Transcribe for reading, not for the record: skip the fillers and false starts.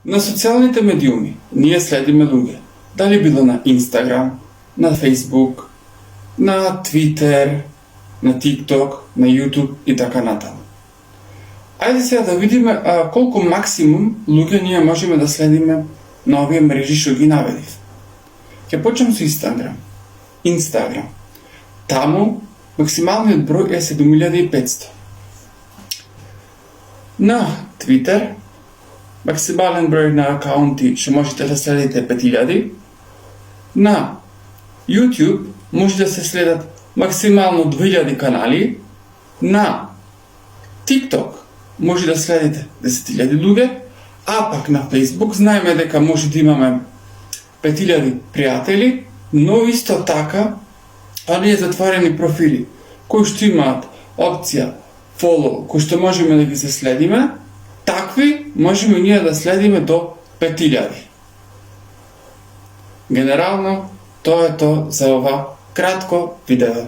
На социјалните медиуми ние следиме луѓе. Дали било на Инстаграм, на Фейсбук, на Твитер, на ТикТок, на Јутуб и така натаму. Ајде сега да видиме колку максимум луѓе ние можеме да следиме на овие мрежи што ги наведив. Ќе почнем со Инстаграм. Таму максималниот број е 7500. На Твитер максимален број на акаунти што можете да следите 5000. На YouTube може да се следат максимално 2000 канали. На TikTok може да следите 10.000 луѓе, а пак на Facebook знаеме дека може да имаме 5000 пријатели, но исто така оние затворени профили кои што имаат опција follow, кои што можеме да ги се следиме, такви можеме ние да следиме до 5000. Генерално, тоа е тоа за ова кратко видео.